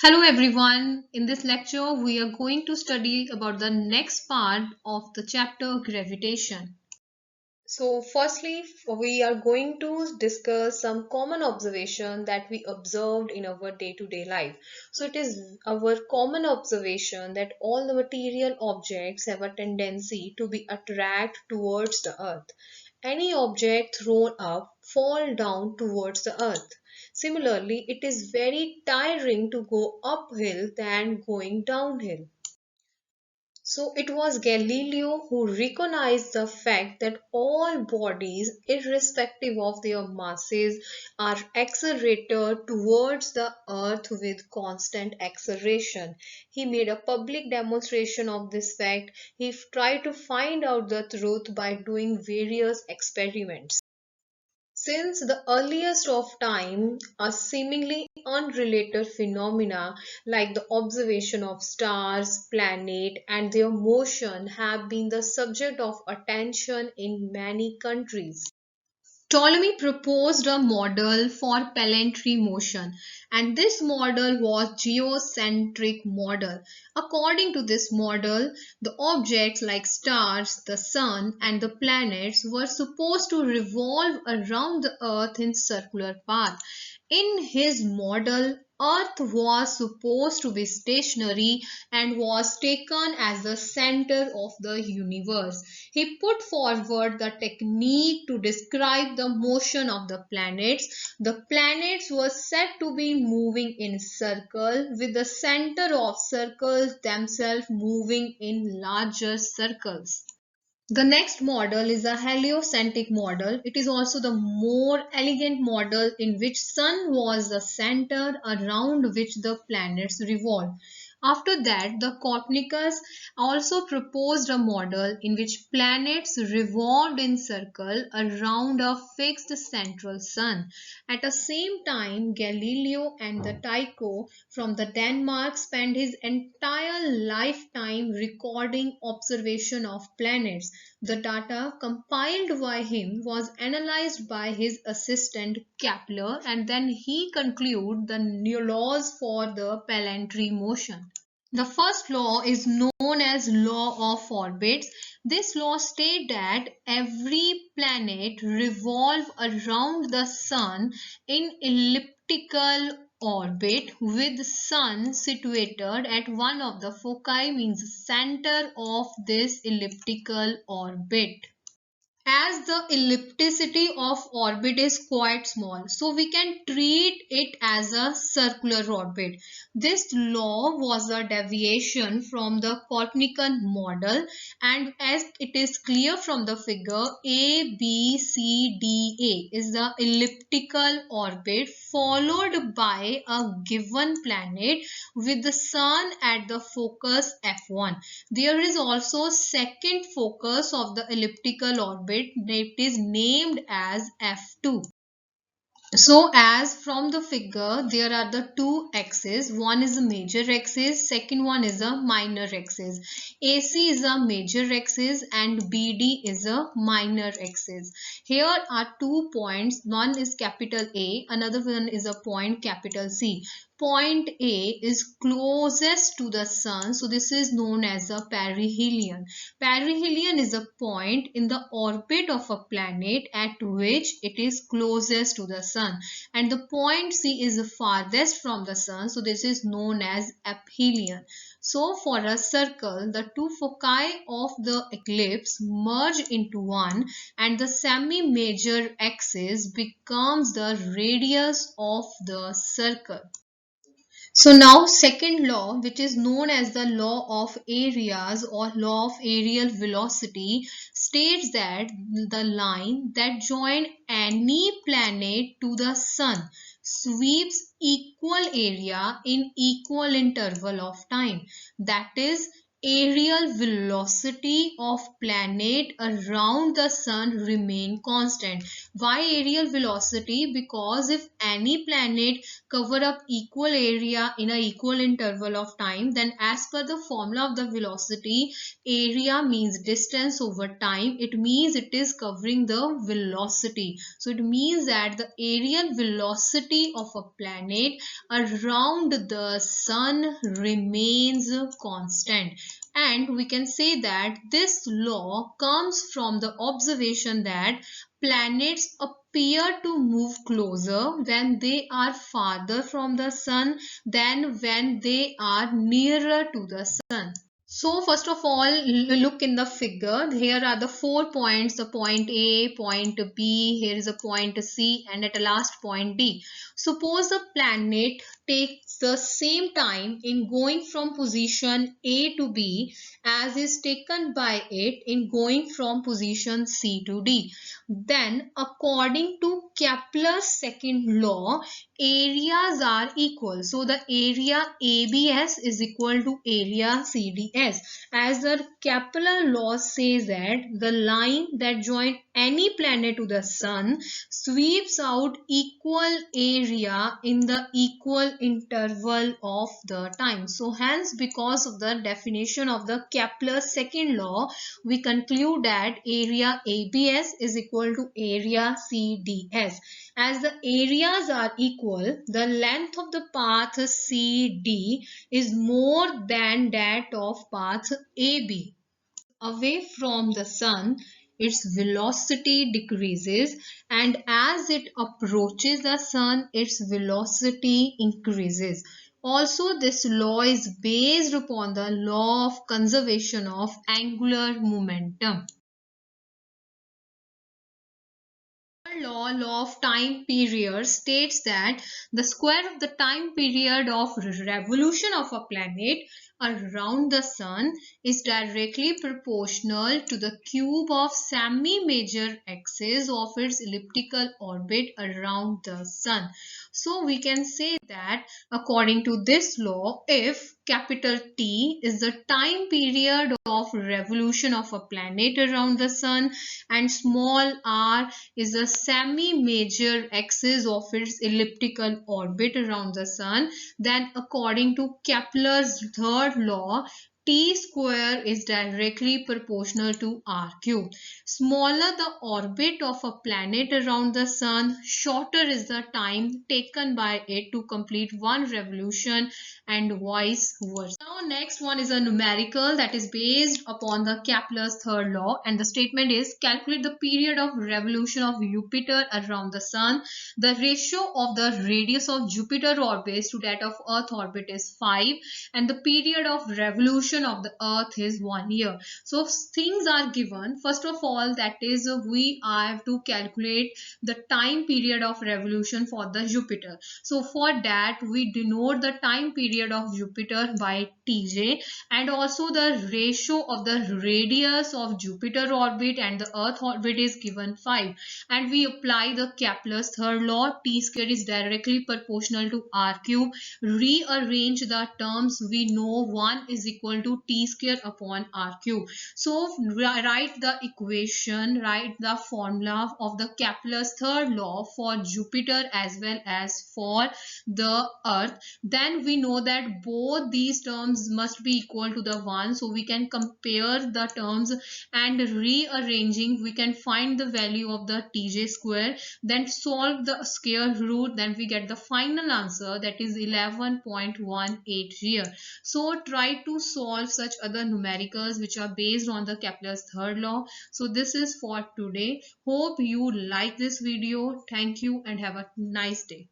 Hello everyone. In this lecture, we are going to study about the next part of the chapter gravitation. So firstly, we are going to discuss some common observation that we observed in our day-to-day life. So it is our common observation that all the material objects have a tendency to be attracted towards the earth. Any object thrown up fall down towards the earth. Similarly, it is very tiring to go uphill than going downhill. So it was Galileo who recognized the fact that all bodies, irrespective of their masses, are accelerated towards the earth with constant acceleration. He made a public demonstration of this fact. He tried to find out the truth by doing various experiments. Since the earliest of time, a seemingly unrelated phenomena like the observation of stars, planets, and their motion have been the subject of attention in many countries. Ptolemy proposed a model for planetary motion, and this model was geocentric model. According to this model, the objects like stars, the sun, and the planets were supposed to revolve around the earth in circular path. In his model, earth was supposed to be stationary and was taken as the center of the universe. He put forward the technique to describe the motion of the planets. The planets were said to be moving in circle, with the center of circles themselves moving in larger circles. The next model is a heliocentric model. It is also the more elegant model in which sun was the center around which the planets revolve. After that, the Copernicus also proposed a model in which planets revolved in circle around a fixed central sun. At the same time, Galileo and the Tycho from the Denmark spent his entire lifetime recording observation of planets. The data compiled by him was analyzed by his assistant Kepler, and then he concluded the new laws for the planetary motion. The first law is known as law of orbits. This law states that every planet revolves around the sun in elliptical orbit, with sun situated at one of the foci, means center of this elliptical orbit. As the ellipticity of orbit is quite small, so we can treat it as a circular orbit. This law was a deviation from the Copernican model, and as it is clear from the figure, ABCDA is the elliptical orbit followed by a given planet with the sun at the focus F1. There is also second focus of the elliptical orbit that is named as F2. So as from the figure, there are the two axes. One is a major axis, second one is a minor axis. AC is a major axis and BD is a minor axis. Here are 2 points. One is capital A, another one is a point capital C. Point A is closest to the sun, so this is known as a perihelion. Perihelion is a point in the orbit of a planet at which it is closest to the sun, and the point C is the farthest from the sun, so this is known as aphelion. So for a circle, the two foci of the ellipse merge into one, and the semi-major axis becomes the radius of the circle. So now second law, which is known as the law of areas or law of areal velocity, states that the line that joins any planet to the sun sweeps equal area in equal interval of time. That is, areal velocity of planet around the sun remain constant. Why areal velocity? Because if any planet cover up equal area in a equal interval of time, then as per the formula of the velocity, area means distance over time. It means it is covering the velocity. So it means that the areal velocity of a planet around the sun remains constant. And we can say that this law comes from the observation that planets appear to move closer when they are farther from the sun than when they are nearer to the sun. So first of all, look in the figure. Here are the 4 points, the point A, point B, here is a point C, and at the last point D. Suppose a planet takes the same time in going from position A to B as is taken by it in going from position C to D. Then according to Kepler's second law, areas are equal. So the area ABS is equal to area CDS. As the Kepler law says that the line that joins any planet to the sun sweeps out equal area in the equal interval of the time. So hence, because of the definition of the Kepler's second law, we conclude that area ABS is equal to area CDS. As the areas are equal, the length of the path CD is more than that of path AB. Away from the sun, its velocity decreases, and as it approaches the sun, its velocity increases. Also, this law is based upon the law of conservation of angular momentum. Law of time period states that the square of the time period of revolution of a planet around the sun is directly proportional to the cube of semi-major axis of its elliptical orbit around the sun. So we can say that according to this law, if capital T is the time period of revolution of a planet around the sun and small r is the semi-major axis of its elliptical orbit around the sun, then according to Kepler's third law, T square is directly proportional to R cube. Smaller the orbit of a planet around the sun, shorter is the time taken by it to complete one revolution and vice versa. Now next one is a numerical that is based upon the Kepler's third law, and the statement is calculate the period of revolution of Jupiter around the sun. The ratio of the radius of Jupiter orbit to that of Earth orbit is 5, and the period of revolution of the Earth is 1 year. So things are given. First of all, that is we have to calculate the time period of revolution for the Jupiter. So for that we denote the time period of Jupiter by Tj, and also the ratio of the radius of Jupiter orbit and the Earth orbit is given 5, and we apply the Kepler's third law. T square is directly proportional to R cube. Rearrange the terms. We know 1 is equal to T square upon R cube. So write the equation, write the formula of the Kepler's third law for Jupiter as well as for the Earth. Then we know that both these terms must be equal to the 1. So we can compare the terms, and rearranging we can find the value of the Tj square, then solve the square root, then we get the final answer, that is 11.18 here. So try to solve such other numericals which are based on the Kepler's third law. So this is for today. Hope you like this video. Thank you and have a nice day.